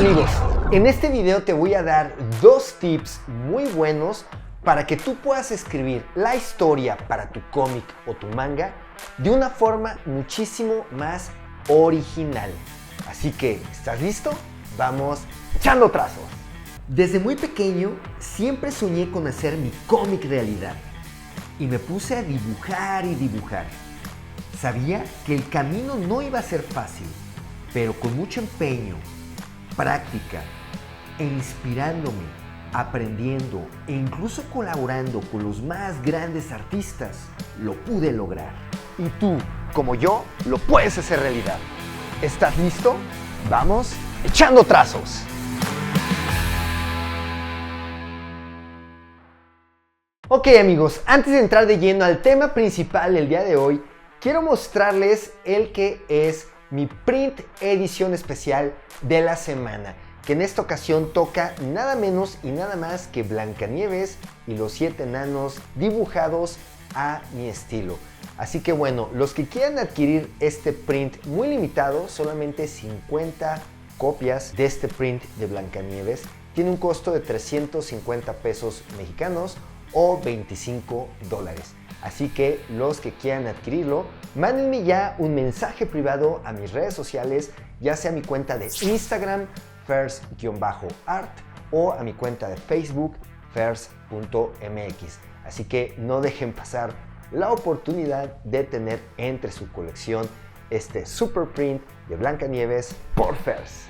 Amigos, en este video te voy a dar dos tips muy buenos para que tú puedas escribir la historia para tu cómic o tu manga de una forma muchísimo más original. Así que, ¿estás listo? Vamos echando trazos. Desde muy pequeño siempre soñé con hacer mi cómic realidad y me puse a dibujar y dibujar. Sabía que el camino no iba a ser fácil, pero con mucho empeño, práctica e inspirándome, aprendiendo e incluso colaborando con los más grandes artistas, lo pude lograr. Y tú, como yo, lo puedes hacer realidad. ¿Estás listo? Vamos echando trazos. Ok amigos, antes de entrar de lleno al tema principal del día de hoy, quiero mostrarles el que es mi print edición especial de la semana, que en esta ocasión toca nada menos y nada más que Blancanieves y los 7 enanos dibujados a mi estilo. Así que bueno, los que quieran adquirir este print muy limitado, solamente 50 copias de este print de Blancanieves, tiene un costo de 350 pesos mexicanos o $25. Así que los que quieran adquirirlo, mándenme ya un mensaje privado a mis redes sociales, ya sea a mi cuenta de Instagram, fers_art, o a mi cuenta de Facebook, fers.mx. Así que no dejen pasar la oportunidad de tener entre su colección este super print de Blancanieves por Fers.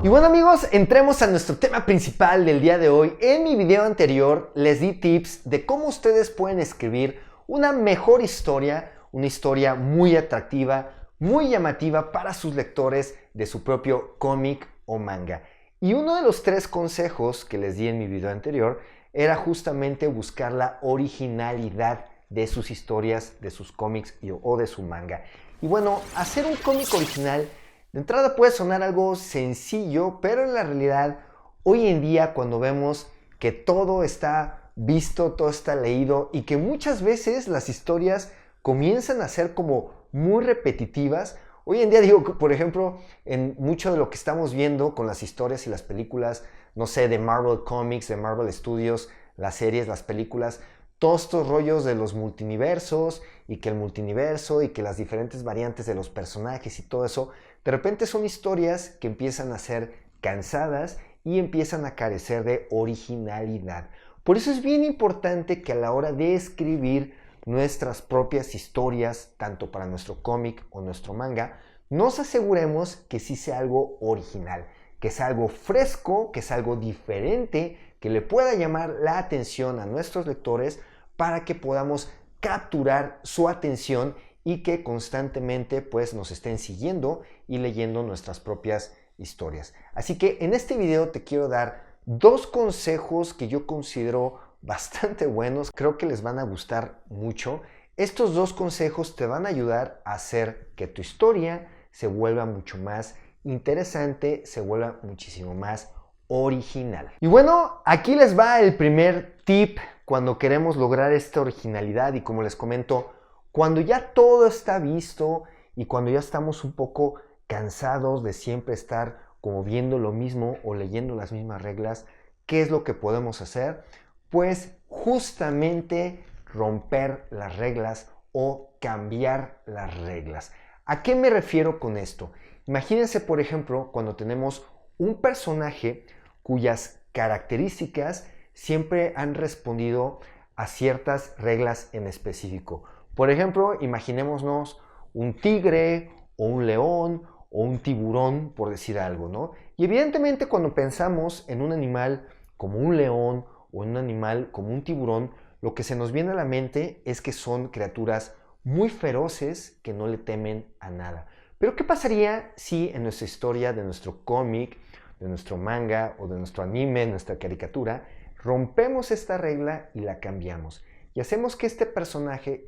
Y bueno amigos, entremos a nuestro tema principal del día de hoy. En mi video anterior les di tips de cómo ustedes pueden escribir una mejor historia, una historia muy atractiva, muy llamativa para sus lectores de su propio cómic o manga. Y uno de los 3 consejos que les di en mi video anterior era justamente buscar la originalidad de sus historias, de sus cómics o de su manga. Y bueno, hacer un cómic original de entrada puede sonar algo sencillo, pero en la realidad, hoy en día cuando vemos que todo está visto, todo está leído y que muchas veces las historias comienzan a ser como muy repetitivas, hoy en día digo, por ejemplo, en mucho de lo que estamos viendo con las historias y las películas, no sé, de Marvel Comics, de Marvel Studios, las series, las películas, todos estos rollos de los multiversos y que el multiverso y que las diferentes variantes de los personajes y todo eso, de repente son historias que empiezan a ser cansadas y empiezan a carecer de originalidad. Por eso es bien importante que a la hora de escribir nuestras propias historias, tanto para nuestro cómic o nuestro manga, nos aseguremos que sí sea algo original, que sea algo fresco, que sea algo diferente, que le pueda llamar la atención a nuestros lectores para que podamos capturar su atención y que constantemente pues nos estén siguiendo y leyendo nuestras propias historias. Así que en este video te quiero dar 2 consejos que yo considero bastante buenos, creo que les van a gustar mucho. Estos 2 consejos te van a ayudar a hacer que tu historia se vuelva mucho más interesante, se vuelva muchísimo más original. Y bueno, aquí les va el primer tip cuando queremos lograr esta originalidad y como les comento, cuando ya todo está visto y cuando ya estamos un poco cansados de siempre estar como viendo lo mismo o leyendo las mismas reglas, ¿qué es lo que podemos hacer? Pues justamente romper las reglas o cambiar las reglas. ¿A qué me refiero con esto? Imagínense, por ejemplo, cuando tenemos un personaje cuyas características siempre han respondido a ciertas reglas en específico. Por ejemplo, imaginémonos un tigre o un león o un tiburón, por decir algo, ¿no? Y evidentemente cuando pensamos en un animal como un león o en un animal como un tiburón, lo que se nos viene a la mente es que son criaturas muy feroces que no le temen a nada. Pero ¿qué pasaría si en nuestra historia, de nuestro cómic, de nuestro manga o de nuestro anime, nuestra caricatura, rompemos esta regla y la cambiamos? Y hacemos que este personaje,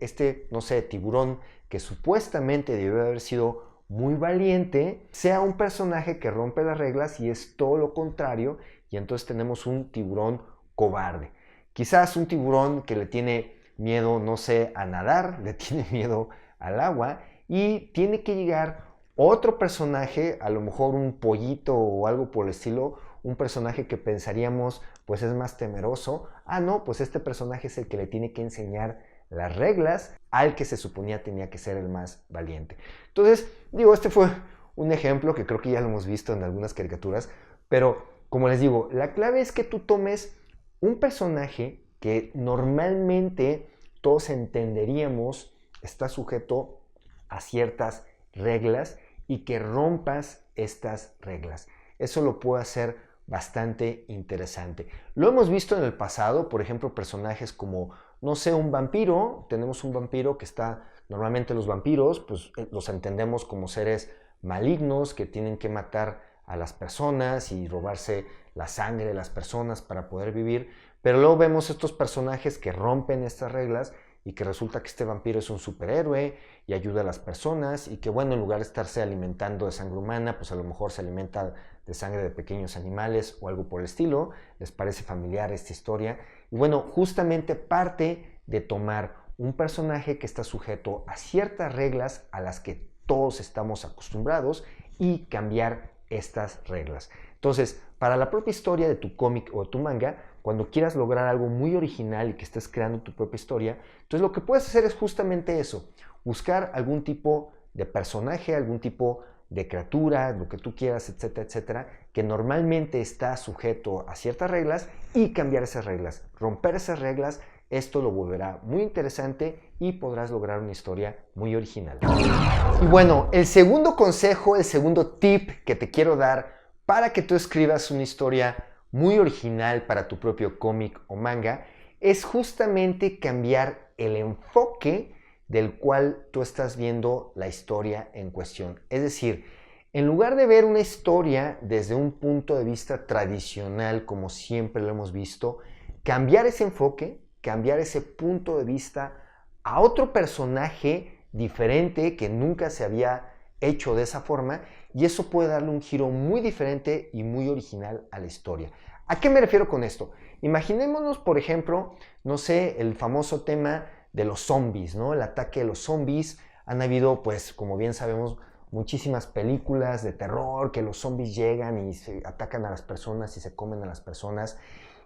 no sé, tiburón, que supuestamente debe haber sido muy valiente, sea un personaje que rompe las reglas y es todo lo contrario, y entonces tenemos un tiburón cobarde. Quizás un tiburón que le tiene miedo, no sé, a nadar, le tiene miedo al agua y tiene que llegar Otro personaje, a lo mejor un pollito o algo por el estilo, un personaje que pensaríamos pues es más temeroso. Ah, no, pues este personaje es el que le tiene que enseñar las reglas al que se suponía tenía que ser el más valiente. Entonces, digo, este fue un ejemplo que creo que ya lo hemos visto en algunas caricaturas, pero como les digo, la clave es que tú tomes un personaje que normalmente todos entenderíamos está sujeto a ciertas reglas y que rompas estas reglas. Eso lo puede hacer bastante interesante. Lo hemos visto en el pasado, por ejemplo, personajes como, no sé, un vampiro. Tenemos un vampiro que está, normalmente los vampiros, pues los entendemos como seres malignos que tienen que matar a las personas y robarse la sangre de las personas para poder vivir, pero luego vemos estos personajes que rompen estas reglas y que resulta que este vampiro es un superhéroe y ayuda a las personas y que bueno, en lugar de estarse alimentando de sangre humana, pues a lo mejor se alimenta de sangre de pequeños animales o algo por el estilo. Les parece familiar esta historia y bueno, justamente parte de tomar un personaje que está sujeto a ciertas reglas a las que todos estamos acostumbrados y cambiar estas reglas. Entonces, para la propia historia de tu cómic o de tu manga, cuando quieras lograr algo muy original y que estés creando tu propia historia, entonces lo que puedes hacer es justamente eso, buscar algún tipo de personaje, algún tipo de criatura, lo que tú quieras, etcétera, etcétera, que normalmente está sujeto a ciertas reglas y cambiar esas reglas, romper esas reglas. Esto lo volverá muy interesante y podrás lograr una historia muy original. Y bueno, el segundo consejo, el segundo tip que te quiero dar para que tú escribas una historia muy original para tu propio cómic o manga es justamente cambiar el enfoque del cual tú estás viendo la historia en cuestión. Es decir, en lugar de ver una historia desde un punto de vista tradicional, como siempre lo hemos visto, cambiar ese enfoque, cambiar ese punto de vista a otro personaje diferente que nunca se había hecho de esa forma, y eso puede darle un giro muy diferente y muy original a la historia. ¿A qué me refiero con esto? Imaginémonos, por ejemplo, no sé, el famoso tema de los zombies, ¿no? El ataque de los zombies. Han habido, pues, como bien sabemos, muchísimas películas de terror que los zombies llegan y se atacan a las personas y se comen a las personas.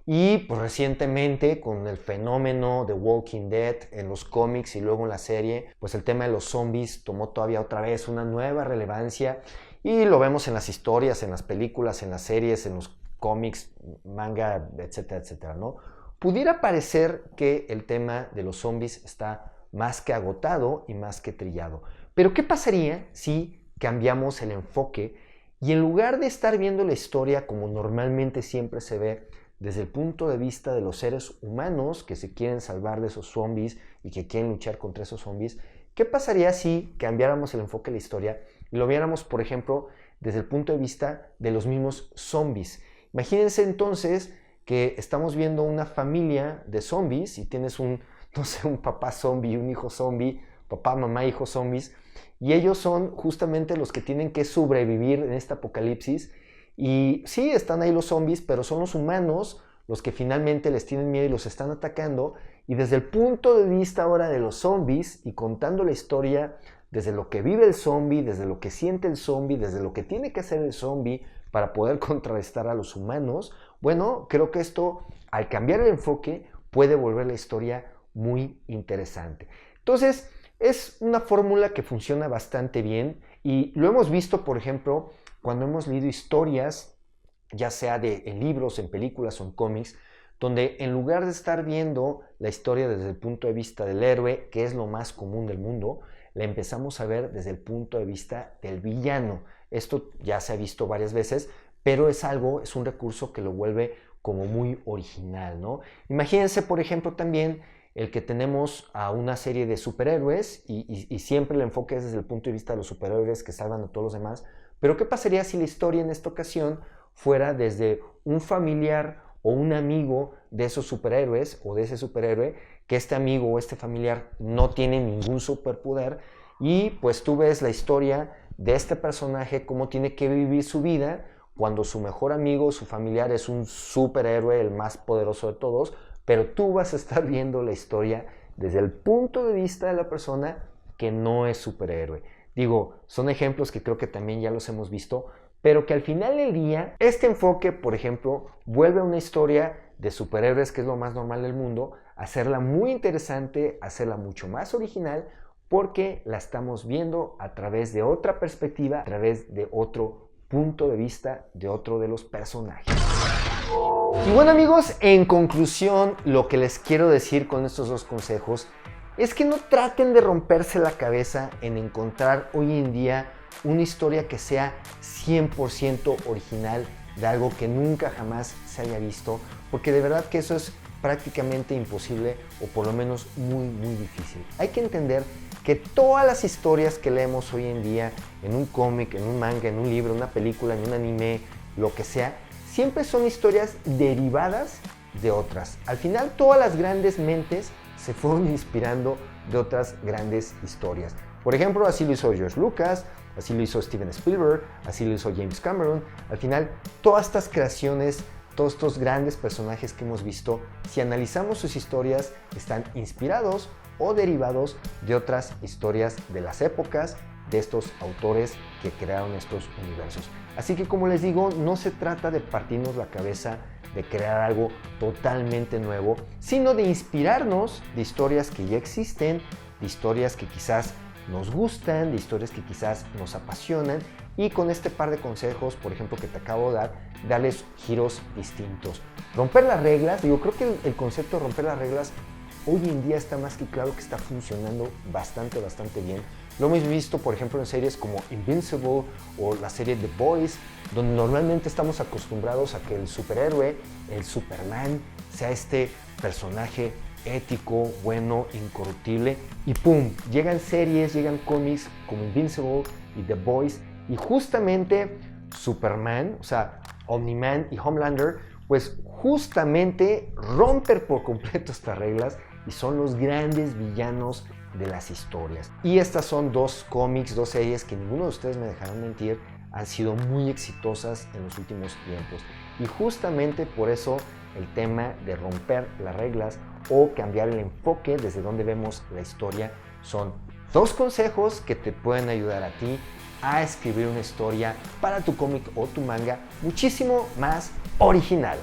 Y pues recientemente con el fenómeno de Walking Dead en los cómics y luego en la serie, pues el tema de los zombies tomó todavía otra vez una nueva relevancia y lo vemos en las historias, en las películas, en las series, en los cómics, manga, etcétera, etcétera, ¿no? Pudiera parecer que el tema de los zombies está más que agotado y más que trillado. Pero ¿qué pasaría si cambiamos el enfoque y en lugar de estar viendo la historia como normalmente siempre se ve, desde el punto de vista de los seres humanos que se quieren salvar de esos zombies y que quieren luchar contra esos zombies, ¿qué pasaría si cambiáramos el enfoque de la historia y lo viéramos, por ejemplo, desde el punto de vista de los mismos zombies? Imagínense entonces que estamos viendo una familia de zombies y tienes no sé, un papá zombie, un hijo zombie, papá, mamá, hijo zombies, y ellos son justamente los que tienen que sobrevivir en este apocalipsis. Y sí, están ahí los zombies, pero son los humanos los que finalmente les tienen miedo y los están atacando. Y desde el punto de vista ahora de los zombies y contando la historia desde lo que vive el zombie, desde lo que siente el zombie, desde lo que tiene que hacer el zombie para poder contrarrestar a los humanos, bueno, creo que esto, al cambiar el enfoque, puede volver la historia muy interesante. Entonces, es una fórmula que funciona bastante bien y lo hemos visto, por ejemplo, cuando hemos leído historias, ya sea en libros, en películas o en cómics, donde en lugar de estar viendo la historia desde el punto de vista del héroe, que es lo más común del mundo, la empezamos a ver desde el punto de vista del villano. Esto ya se ha visto varias veces, pero es un recurso que lo vuelve como muy original, ¿no? Imagínense, por ejemplo, también el que tenemos a una serie de superhéroes y siempre el enfoque es desde el punto de vista de los superhéroes que salvan a todos los demás. Pero ¿qué pasaría si la historia en esta ocasión fuera desde un familiar o un amigo de esos superhéroes o de ese superhéroe, que este amigo o este familiar no tiene ningún superpoder y pues tú ves la historia de este personaje, cómo tiene que vivir su vida cuando su mejor amigo o su familiar es un superhéroe, el más poderoso de todos, pero tú vas a estar viendo la historia desde el punto de vista de la persona que no es superhéroe, Digo, son ejemplos que creo que también ya los hemos visto, pero que al final del día, este enfoque, por ejemplo, vuelve a una historia de superhéroes, que es lo más normal del mundo, hacerla muy interesante, hacerla mucho más original, porque la estamos viendo a través de otra perspectiva, a través de otro punto de vista, de otro de los personajes. Y bueno amigos, en conclusión, lo que les quiero decir con estos dos consejos es que no traten de romperse la cabeza en encontrar hoy en día una historia que sea 100% original de algo que nunca jamás se haya visto, porque de verdad que eso es prácticamente imposible o por lo menos muy difícil. Hay que entender que todas las historias que leemos hoy en día en un cómic, en un manga, en un libro, en una película, en un anime, lo que sea, siempre son historias derivadas de otras. Al final todas las grandes mentes se fueron inspirando de otras grandes historias. Por ejemplo, así lo hizo George Lucas, así lo hizo Steven Spielberg, así lo hizo James Cameron. Al final, todas estas creaciones, todos estos grandes personajes que hemos visto, si analizamos sus historias, están inspirados o derivados de otras historias de las épocas, de estos autores que crearon estos universos. Así que como les digo, no se trata de partirnos la cabeza de crear algo totalmente nuevo, sino de inspirarnos de historias que ya existen, de historias que quizás nos gustan, de historias que quizás nos apasionan, y con este par de consejos, por ejemplo, que te acabo de dar, darles giros distintos. Romper las reglas, creo que el concepto de romper las reglas hoy en día está más que claro que está funcionando bastante bien. Lo hemos visto, por ejemplo, en series como Invincible o la serie The Boys, donde normalmente estamos acostumbrados a que el superhéroe, el Superman, sea este personaje ético, bueno, incorruptible, y ¡pum! Llegan series, llegan cómics como Invincible y The Boys, y justamente Superman, o sea, Omni-Man y Homelander, pues justamente rompen por completo estas reglas y son los grandes villanos de las historias. Y estas son dos cómics, dos series que ninguno de ustedes me dejarán mentir, han sido muy exitosas en los últimos tiempos. Y justamente por eso el tema de romper las reglas o cambiar el enfoque desde donde vemos la historia son dos consejos que te pueden ayudar a ti a escribir una historia para tu cómic o tu manga muchísimo más original.